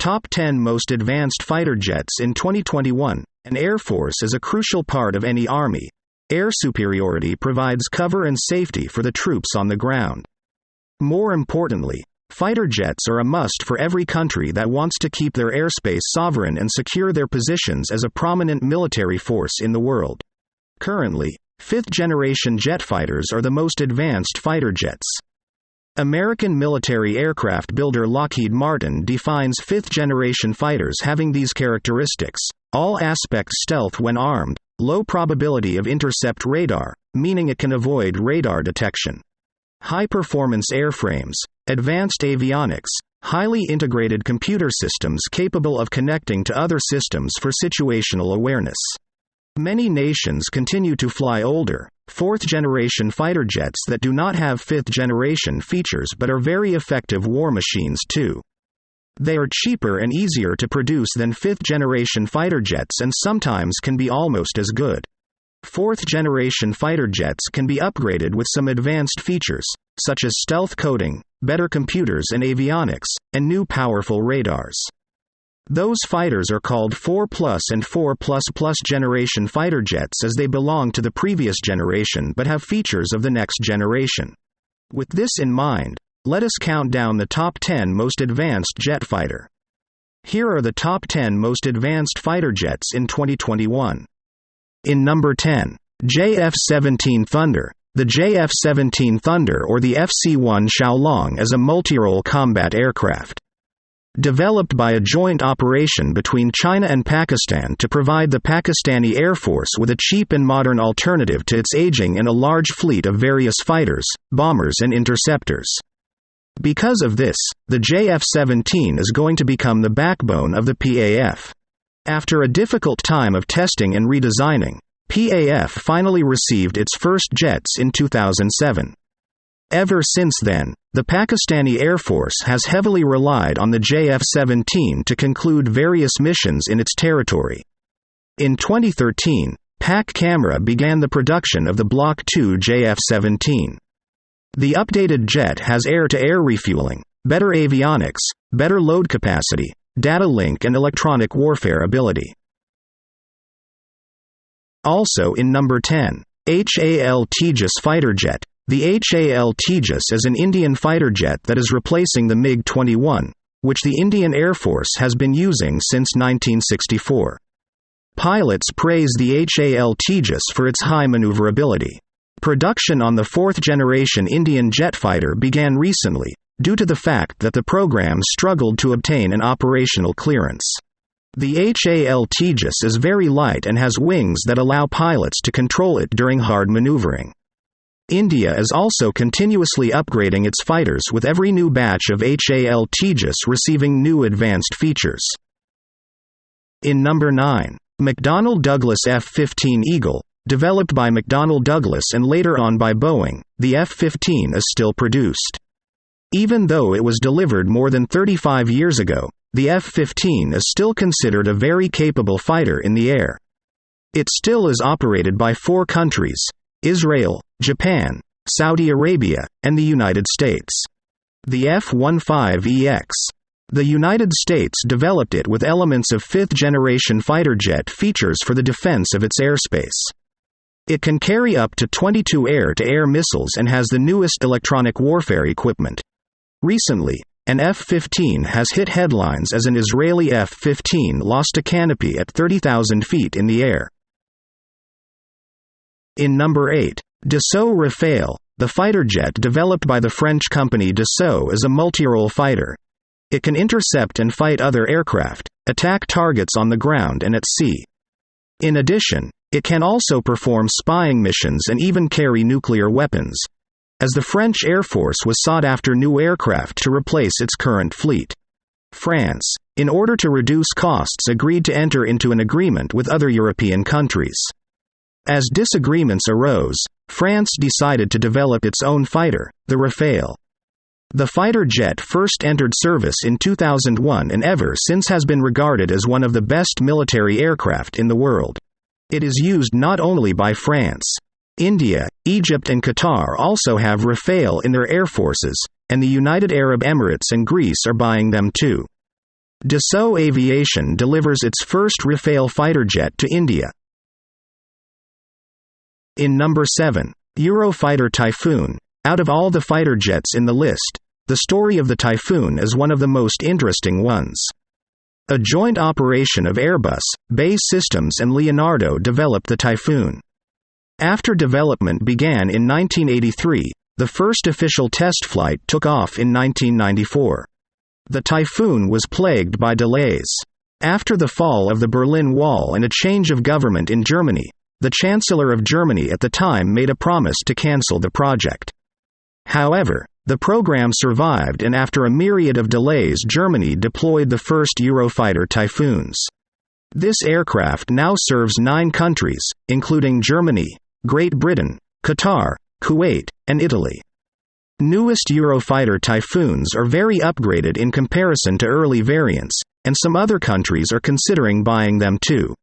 Top 10 Most Advanced Fighter Jets in 2021. An Air Force is a crucial part of any army. Air superiority provides cover and safety for the troops on the ground. More importantly, fighter jets are a must for every country that wants to keep their airspace sovereign and secure their positions as a prominent military force in the world. Currently, fifth-generation jet fighters are the most advanced fighter jets. American military aircraft builder Lockheed Martin defines fifth-generation fighters having these characteristics: all aspects stealth when armed, low probability of intercept radar, meaning it can avoid radar detection, high-performance airframes, advanced avionics, highly integrated computer systems capable of connecting to other systems for situational awareness. Many nations continue to fly older, fourth-generation fighter jets that do not have fifth-generation features but are very effective war machines too. They are cheaper and easier to produce than fifth-generation fighter jets and sometimes can be almost as good. Fourth-generation fighter jets can be upgraded with some advanced features, such as stealth coating, better computers and avionics, and new powerful radars. Those fighters are called 4+ and 4++ generation fighter jets as they belong to the previous generation but have features of the next generation. With this in mind, let us count down the top 10 most advanced jet fighter. Here are the top 10 most advanced fighter jets in 2021. In number 10, JF17 Thunder. The JF17 Thunder or the FC-1 Xiaolong is a multi-role combat aircraft. Developed by a joint operation between China and Pakistan to provide the Pakistani Air Force with a cheap and modern alternative to its aging and a large fleet of various fighters, bombers and interceptors. Because of this, the JF-17 is going to become the backbone of the PAF. After a difficult time of testing and redesigning, PAF finally received its first jets in 2007. Ever since then, the Pakistani Air Force has heavily relied on the JF-17 to conclude various missions in its territory. In 2013, Pak Camera began the production of the Block II JF-17. The updated jet has air-to-air refueling, better avionics, better load capacity, data link and electronic warfare ability. Also in number 10, HAL Tejas fighter jet. The HAL Tejas is an Indian fighter jet that is replacing the MiG-21, which the Indian Air Force has been using since 1964. Pilots praise the HAL Tejas for its high maneuverability. Production on the fourth-generation Indian jet fighter began recently, due to the fact that the program struggled to obtain an operational clearance. The HAL Tejas is very light and has wings that allow pilots to control it during hard maneuvering. India is also continuously upgrading its fighters with every new batch of HAL Tejas receiving new advanced features. In number 9, McDonnell Douglas F15 Eagle. Developed by McDonnell Douglas and later on by Boeing, the F-15 is still produced. Even though it was delivered more than 35 years ago, the F-15 is still considered a very capable fighter in the air. It still is operated by 4 countries: Israel, Japan, Saudi Arabia, and the United States. The F-15EX. The United States developed it with elements of fifth-generation fighter jet features for the defense of its airspace. It can carry up to 22 air-to-air missiles and has the newest electronic warfare equipment. Recently, an F-15 has hit headlines as an Israeli F-15 lost a canopy at 30,000 feet in the air. In number 8, Dassault Rafale. The fighter jet developed by the French company Dassault is a multi-role fighter. It can intercept and fight other aircraft, attack targets on the ground and at sea. In addition, it can also perform spying missions and even carry nuclear weapons, as the French Air Force was sought after new aircraft to replace its current fleet. France, in order to reduce costs, agreed to enter into an agreement with other European countries. As disagreements arose, France decided to develop its own fighter, the Rafale. The fighter jet first entered service in 2001 and ever since has been regarded as one of the best military aircraft in the world. It is used not only by France. India, Egypt and Qatar also have Rafale in their air forces, and the United Arab Emirates and Greece are buying them too. Dassault Aviation delivers its first Rafale fighter jet to India. In number 7, Eurofighter Typhoon. Out of all the fighter jets in the list, the story of the Typhoon is one of the most interesting ones. A joint operation of Airbus, BAE Systems and Leonardo developed the Typhoon. After development began in 1983, the first official test flight took off in 1994. The Typhoon was plagued by delays. After the fall of the Berlin Wall and a change of government in Germany, the Chancellor of Germany at the time made a promise to cancel the project. However, the program survived, and after a myriad of delays, Germany deployed the first Eurofighter Typhoons. This aircraft now serves 9 countries, including Germany, Great Britain, Qatar, Kuwait, and Italy. Newest Eurofighter Typhoons are very upgraded in comparison to early variants, and some other countries are considering buying them too.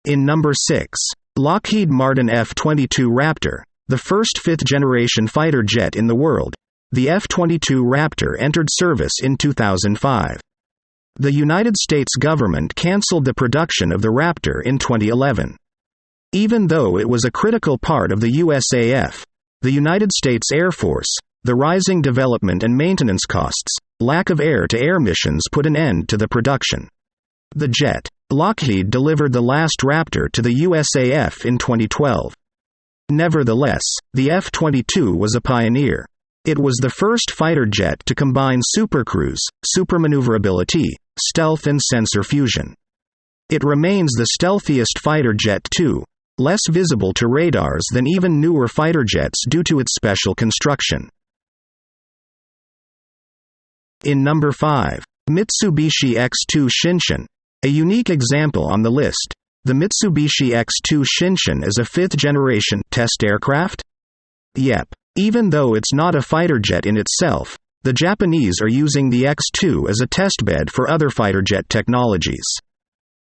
In number 6, Lockheed Martin F-22 Raptor, the first fifth-generation fighter jet in the world. The F-22 Raptor entered service in 2005. The United States government canceled the production of the Raptor in 2011. Even though it was a critical part of the USAF, the United States Air Force, the rising development and maintenance costs, lack of air-to-air missions put an end to the production. The jet, Lockheed delivered the last Raptor to the USAF in 2012. Nevertheless, the F-22 was a pioneer. It was the first fighter jet to combine supercruise, supermaneuverability, stealth and sensor fusion. It remains the stealthiest fighter jet too, less visible to radars than even newer fighter jets due to its special construction. In number 5, Mitsubishi X2 Shinshin. A unique example on the list, the Mitsubishi X2 Shinshin is a fifth-generation test aircraft? Yep. Even though it's not a fighter jet in itself, the Japanese are using the X2 as a testbed for other fighter jet technologies.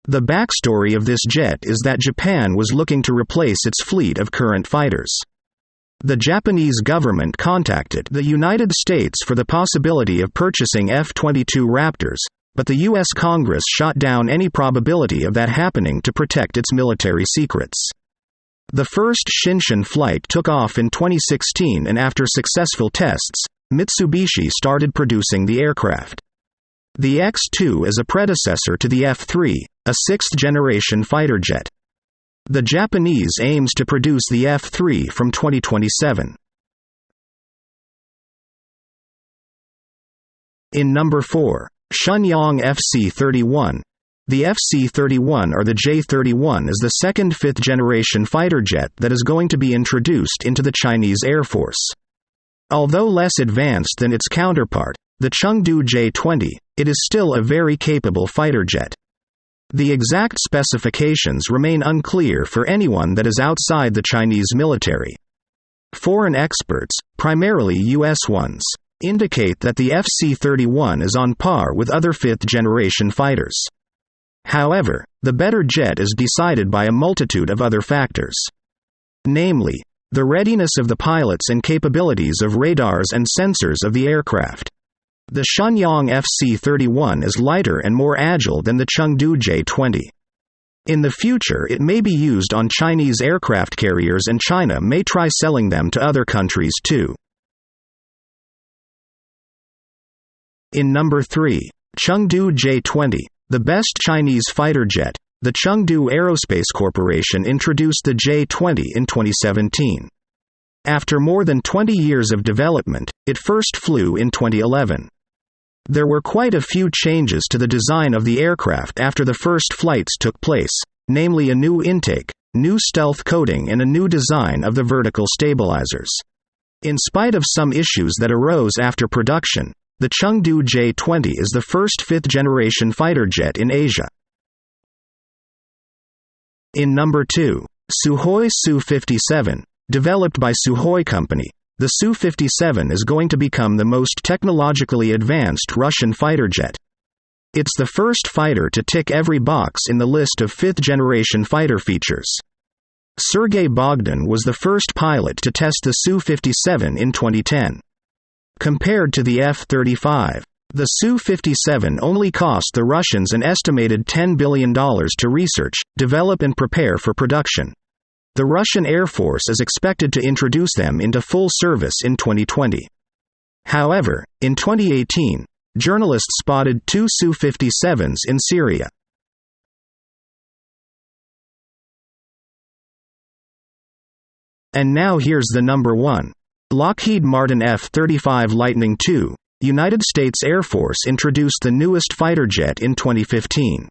The backstory of this jet is that Japan was looking to replace its fleet of current fighters. The Japanese government contacted the United States for the possibility of purchasing F-22 Raptors, but the U.S. Congress shot down any probability of that happening to protect its military secrets. The first Shinshin flight took off in 2016, and after successful tests, Mitsubishi started producing the aircraft. The X2 is a predecessor to the F3, a sixth-generation fighter jet. The Japanese aims to produce the F3 from 2027. In number 4, Shenyang FC31. The FC31 or the J31 is the second fifth-generation fighter jet that is going to be introduced into the Chinese Air Force. Although less advanced than its counterpart, the Chengdu J20, it is still a very capable fighter jet. The exact specifications remain unclear for anyone that is outside the Chinese military. Foreign experts, primarily U.S. ones, indicate that the FC31 is on par with other fifth-generation fighters. However, the better jet is decided by a multitude of other factors. Namely, the readiness of the pilots and capabilities of radars and sensors of the aircraft. The Shenyang FC31 is lighter and more agile than the Chengdu J20. In the future it may be used on Chinese aircraft carriers, and China may try selling them to other countries too. In number 3, Chengdu J20, the best Chinese fighter jet. The Chengdu Aerospace Corporation introduced the J20 in 2017. After more than 20 years of development, it first flew in 2011. There were quite a few changes to the design of the aircraft after the first flights took place, namely a new intake, new stealth coating and a new design of the vertical stabilizers. In spite of some issues that arose after production, the Chengdu J20 is the first fifth-generation fighter jet in Asia. In number 2, Sukhoi Su-57. Developed by Sukhoi Company, the Su-57 is going to become the most technologically advanced Russian fighter jet. It's the first fighter to tick every box in the list of fifth-generation fighter features. Sergei Bogdan was the first pilot to test the Su-57 in 2010. Compared to the F-35, the Su-57 only cost the Russians an estimated $10 billion to research, develop and prepare for production. The Russian Air Force is expected to introduce them into full service in 2020. However, in 2018, journalists spotted 2 Su-57s in Syria. And now here's the number one. Lockheed Martin F-35 Lightning II. United States Air Force introduced the newest fighter jet in 2015.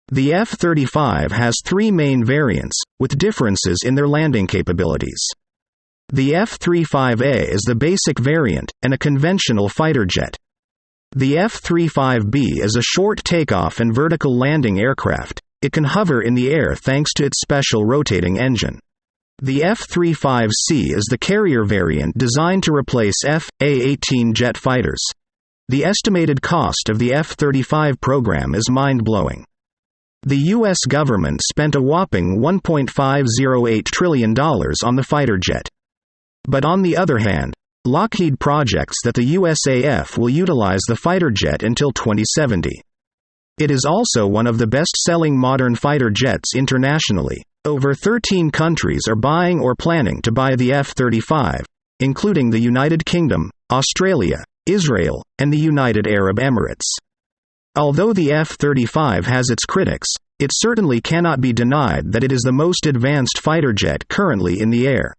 The F-35 has 3 main variants, with differences in their landing capabilities. The F-35A is the basic variant, and a conventional fighter jet. The F-35B is a short takeoff and vertical landing aircraft. It can hover in the air thanks to its special rotating engine. The F-35C is the carrier variant designed to replace F/A-18 jet fighters. The estimated cost of the F-35 program is mind-blowing. The U.S. government spent a whopping $1.508 trillion on the fighter jet. But on the other hand, Lockheed projects that the USAF will utilize the fighter jet until 2070. It is also one of the best-selling modern fighter jets internationally. Over 13 countries are buying or planning to buy the F-35, including the United Kingdom, Australia, Israel, and the United Arab Emirates. Although the F-35 has its critics, it certainly cannot be denied that it is the most advanced fighter jet currently in the air.